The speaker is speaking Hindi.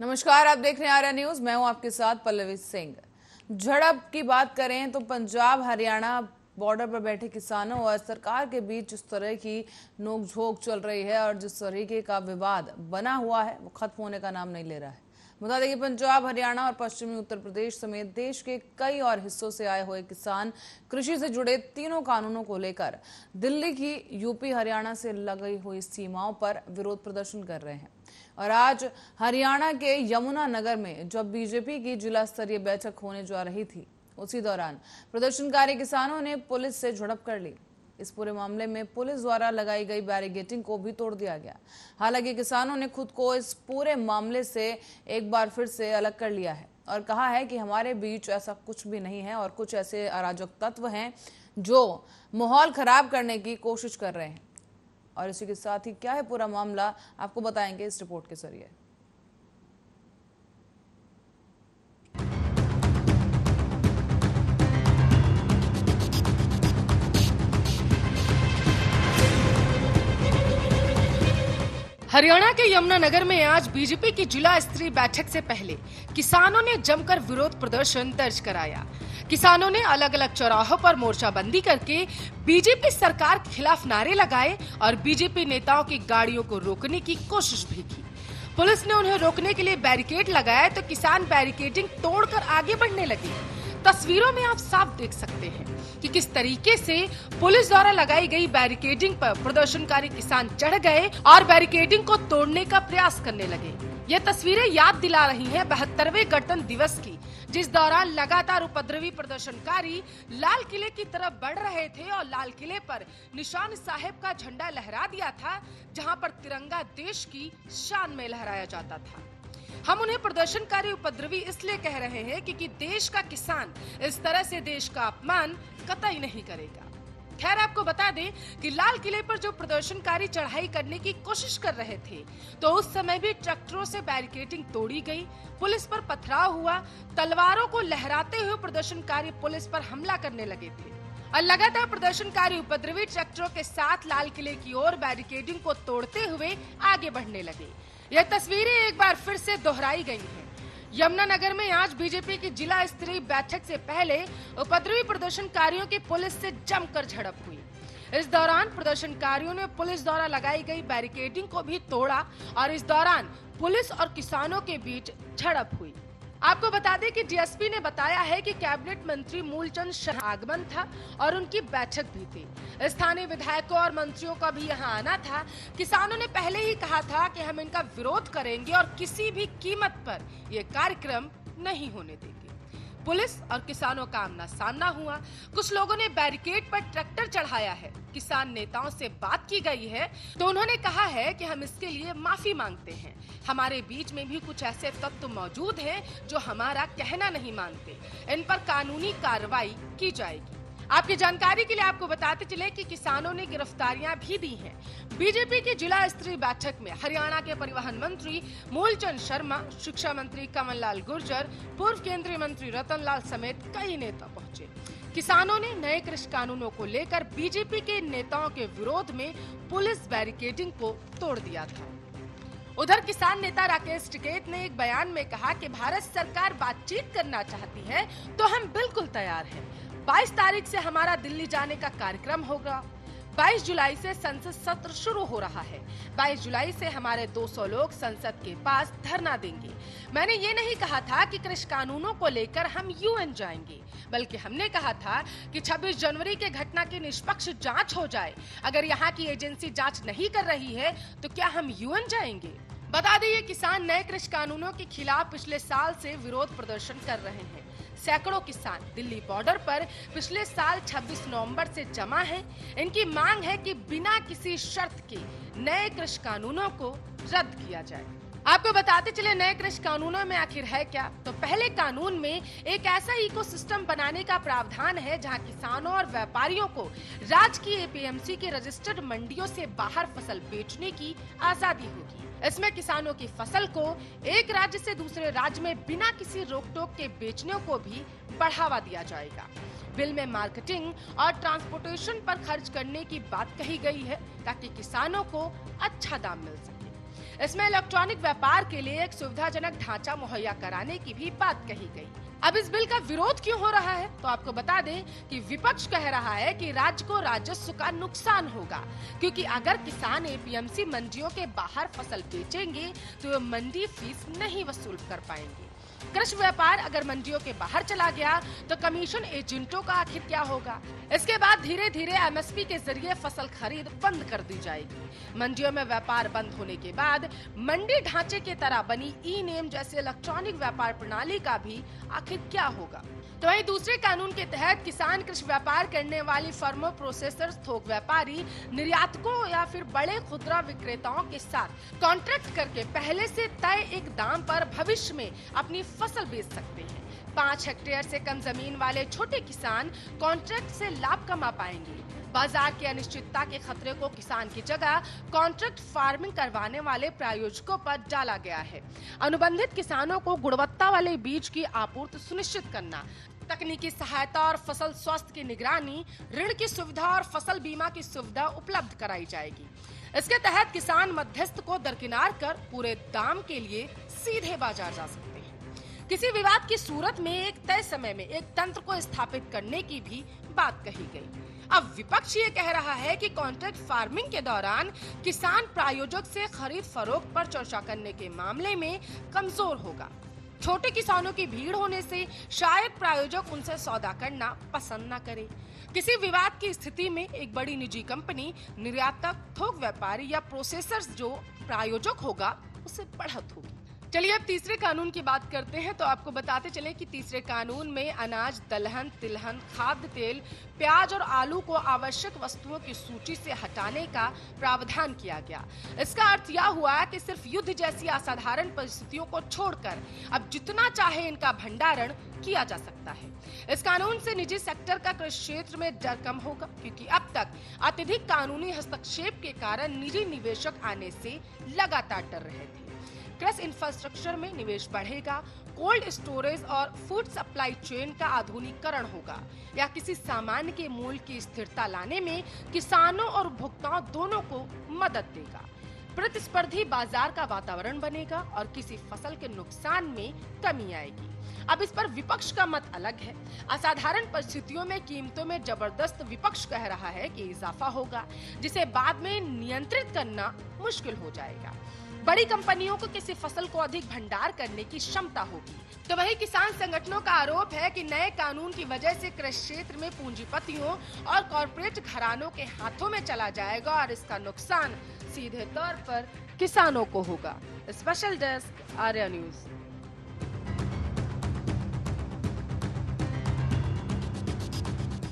नमस्कार, आप देख रहे हैं आर्या न्यूज। मैं हूं आपके साथ पल्लवी सिंह। झड़प की बात करें तो पंजाब हरियाणा बॉर्डर पर बैठे किसानों और सरकार के बीच जिस तरह की नोकझोंक चल रही है और जिस तरीके का विवाद बना हुआ है वो खत्म होने का नाम नहीं ले रहा है। बता दें कि पंजाब, हरियाणा और पश्चिमी उत्तर प्रदेश समेत देश के कई और हिस्सों से आए हुए किसान कृषि से जुड़े तीनों कानूनों को लेकर दिल्ली की यूपी हरियाणा से लगी हुई सीमाओं पर विरोध प्रदर्शन कर रहे हैं। और आज हरियाणा के यमुनानगर में जब बीजेपी की जिला स्तरीय बैठक होने जा रही थी, उसी दौरान प्रदर्शनकारी किसानों ने पुलिस से झड़प कर ली। इस पूरे मामले में पुलिस द्वारा लगाई गई बैरिकेडिंग को भी तोड़ दिया गया। हालांकि किसानों ने खुद को इस पूरे मामले से एक बार फिर से अलग कर लिया है और कहा है कि हमारे बीच ऐसा कुछ भी नहीं है और कुछ ऐसे अराजक तत्व हैं जो माहौल खराब करने की कोशिश कर रहे हैं। और इसी के साथ ही क्या है पूरा मामला, आपको बताएंगे इस रिपोर्ट के जरिए। हरियाणा के यमुनानगर में आज बीजेपी की जिला स्तरीय बैठक से पहले किसानों ने जमकर विरोध प्रदर्शन दर्ज कराया। किसानों ने अलग अलग चौराहों पर मोर्चाबंदी करके बीजेपी सरकार के खिलाफ नारे लगाए और बीजेपी नेताओं की गाड़ियों को रोकने की कोशिश भी की। पुलिस ने उन्हें रोकने के लिए बैरिकेड लगाया तो किसान बैरिकेडिंग तोड़कर आगे बढ़ने लगे। तस्वीरों में आप साफ देख सकते हैं कि किस तरीके से पुलिस द्वारा लगाई गई बैरिकेडिंग पर प्रदर्शनकारी किसान चढ़ गए और बैरिकेडिंग को तोड़ने का प्रयास करने लगे। ये तस्वीरें याद दिला रही हैं 72वें गणतंत्र दिवस की, जिस दौरान लगातार उपद्रवी प्रदर्शनकारी लाल किले की तरफ बढ़ रहे थे और लाल किले पर निशान साहेब का झंडा लहरा दिया था, जहां पर तिरंगा देश की शान में लहराया जाता था। हम उन्हें प्रदर्शनकारी उपद्रवी इसलिए कह रहे हैं क्योंकि देश का किसान इस तरह से देश का अपमान कतई नहीं करेगा। खैर, आपको बता दें कि लाल किले पर जो प्रदर्शनकारी चढ़ाई करने की कोशिश कर रहे थे तो उस समय भी ट्रैक्टरों से बैरिकेडिंग तोड़ी गई, पुलिस पर पथराव हुआ, तलवारों को लहराते हुए प्रदर्शनकारी पुलिस पर हमला करने लगे थे और लगातार प्रदर्शनकारी उपद्रवी ट्रैक्टरों के साथ लाल किले की ओर बैरिकेडिंग को तोड़ते हुए आगे बढ़ने लगे। यह तस्वीरें एक बार फिर से दोहराई गई हैं। यमुनानगर में आज बीजेपी की जिला स्तरीय बैठक से पहले उपद्रवी प्रदर्शनकारियों की पुलिस से जमकर झड़प हुई। इस दौरान प्रदर्शनकारियों ने पुलिस द्वारा लगाई गई बैरिकेडिंग को भी तोड़ा और इस दौरान पुलिस और किसानों के बीच झड़प हुई। आपको बता दें कि डीएसपी ने बताया है कि कैबिनेट मंत्री मूलचंद शर्मा आगमन था और उनकी बैठक भी थी। स्थानीय विधायकों और मंत्रियों का भी यहां आना था। किसानों ने पहले ही कहा था कि हम इनका विरोध करेंगे और किसी भी कीमत पर यह कार्यक्रम नहीं होने देंगे। पुलिस और किसानों का आमना सामना हुआ। कुछ लोगों ने बैरिकेड पर ट्रैक्टर चढ़ाया है। किसान नेताओं से बात की गई है तो उन्होंने कहा है कि हम इसके लिए माफी मांगते हैं। हमारे बीच में भी कुछ ऐसे तत्व मौजूद हैं जो हमारा कहना नहीं मानते। इन पर कानूनी कार्रवाई की जाएगी। आपकी जानकारी के लिए आपको बताते चले कि किसानों ने गिरफ्तारियां भी दी हैं। बीजेपी की जिला स्तरीय बैठक में हरियाणा के परिवहन मंत्री मूलचंद शर्मा, शिक्षा मंत्री कमल लाल गुर्जर, पूर्व केंद्रीय मंत्री रतन लाल समेत कई नेता पहुंचे। किसानों ने नए कृषि कानूनों को लेकर बीजेपी के नेताओं के विरोध में पुलिस बैरिकेडिंग को तोड़ दिया था। उधर किसान नेता राकेश टिकैत ने एक बयान में कहा कि भारत सरकार बातचीत करना चाहती है तो हम बिल्कुल तैयार हैं। 22 तारीख से हमारा दिल्ली जाने का कार्यक्रम होगा। 22 जुलाई से संसद सत्र शुरू हो रहा है। 22 जुलाई से हमारे 200 लोग संसद के पास धरना देंगे। मैंने ये नहीं कहा था कि कृषि कानूनों को लेकर हम यूएन जाएंगे, बल्कि हमने कहा था कि 26 जनवरी के घटना की निष्पक्ष जांच हो जाए। अगर यहाँ की एजेंसी जांच नहीं कर रही है तो क्या हम यूएन जाएंगे? बता दें, ये किसान नए कृषि कानूनों के खिलाफ पिछले साल से विरोध प्रदर्शन कर रहे हैं। सैकड़ों किसान दिल्ली बॉर्डर पर पिछले साल 26 नवंबर से जमा हैं। इनकी मांग है कि बिना किसी शर्त के नए कृषि कानूनों को रद्द किया जाए। आपको बताते चले नए कृषि कानूनों में आखिर है क्या। तो पहले कानून में एक ऐसा इकोसिस्टम बनाने का प्रावधान है जहां किसानों और व्यापारियों को राज्य की एपीएमसी के रजिस्टर्ड मंडियों से बाहर फसल बेचने की आजादी होगी। इसमें किसानों की फसल को एक राज्य से दूसरे राज्य में बिना किसी रोक टोक के बेचने को भी बढ़ावा दिया जाएगा। बिल में मार्केटिंग और ट्रांसपोर्टेशन पर खर्च करने की बात कही गई है ताकि किसानों को अच्छा दाम मिल सके। इसमें इलेक्ट्रॉनिक व्यापार के लिए एक सुविधाजनक ढांचा मुहैया कराने की भी बात कही गई। अब इस बिल का विरोध क्यों हो रहा है, तो आपको बता दें कि विपक्ष कह रहा है कि राज्य को राजस्व का नुकसान होगा, क्योंकि अगर किसान एपीएमसी मंडियों के बाहर फसल बेचेंगे तो वे मंडी फीस नहीं वसूल कर पाएंगे। कृषि व्यापार अगर मंडियों के बाहर चला गया तो कमीशन एजेंटों का आखिर क्या होगा। इसके बाद धीरे धीरे एमएसपी के जरिए फसल खरीद बंद कर दी जाएगी। मंडियों में व्यापार बंद होने के बाद मंडी ढांचे की तरह बनी ई नेम जैसे इलेक्ट्रॉनिक व्यापार प्रणाली का भी आखिर क्या होगा। तो वहीं दूसरे कानून के तहत किसान कृषि व्यापार करने वाली फर्मों, प्रोसेसर्स, थोक व्यापारी, निर्यातकों या फिर बड़े खुदरा विक्रेताओं के साथ कॉन्ट्रैक्ट करके पहले से तय एक दाम पर भविष्य में अपनी फसल बेच सकते हैं। 5 हेक्टेयर से कम जमीन वाले छोटे किसान कॉन्ट्रैक्ट से लाभ कमा पाएंगे। बाजार की अनिश्चितता के खतरे को किसान की जगह कॉन्ट्रैक्ट फार्मिंग करवाने वाले प्रायोजकों पर डाला गया है। अनुबंधित किसानों को गुणवत्ता वाले बीज की आपूर्ति सुनिश्चित करना, तकनीकी सहायता और फसल स्वास्थ्य की निगरानी, ऋण की सुविधा और फसल बीमा की सुविधा उपलब्ध कराई जाएगी। इसके तहत किसान मध्यस्थ को दरकिनार कर पूरे दाम के लिए सीधे बाजार जा सकते हैं। किसी विवाद की सूरत में एक तय समय में एक तंत्र को स्थापित करने की भी बात कही गई। अब विपक्ष ये कह रहा है कि कॉन्ट्रैक्ट फार्मिंग के दौरान किसान प्रायोजक से खरीद फरोख्त पर चर्चा करने के मामले में कमजोर होगा। छोटे किसानों की भीड़ होने से शायद प्रायोजक उनसे सौदा करना पसंद न करे। किसी विवाद की स्थिति में एक बड़ी निजी कंपनी, निर्यातक, थोक व्यापारी या प्रोसेसर्स जो प्रायोजक होगा उसे बढ़त होगी। चलिए अब तीसरे कानून की बात करते हैं। तो आपको बताते चले कि तीसरे कानून में अनाज, दलहन, तिलहन, खाद्य तेल, प्याज और आलू को आवश्यक वस्तुओं की सूची से हटाने का प्रावधान किया गया। इसका अर्थ यह हुआ कि सिर्फ युद्ध जैसी असाधारण परिस्थितियों को छोड़कर अब जितना चाहे इनका भंडारण किया जा सकता है। इस कानून से निजी सेक्टर का कृषि क्षेत्र में डर कम होगा, क्योंकि अब तक अत्यधिक कानूनी हस्तक्षेप के कारण निजी निवेशक आने से लगातार डर रहे थे। कृषि इंफ्रास्ट्रक्चर में निवेश बढ़ेगा, कोल्ड स्टोरेज और फूड सप्लाई चेन का आधुनिकीकरण होगा या किसी सामान के मूल्य की स्थिरता लाने में किसानों और उपभोक्ताओं दोनों को मदद देगा। प्रतिस्पर्धी बाजार का वातावरण बनेगा और किसी फसल के नुकसान में कमी आएगी। अब इस पर विपक्ष का मत अलग है। असाधारण परिस्थितियों में कीमतों में जबरदस्त विपक्ष कह रहा है कि इजाफा होगा, जिसे बाद में नियंत्रित करना मुश्किल हो जाएगा। बड़ी कंपनियों को किसी फसल को अधिक भंडार करने की क्षमता होगी। तो वही किसान संगठनों का आरोप है कि नए कानून की वजह से कृषि क्षेत्र में पूंजीपतियों और कॉरपोरेट घरानों के हाथों में चला जाएगा और इसका नुकसान सीधे तौर पर किसानों को होगा। Special desk, Arya news.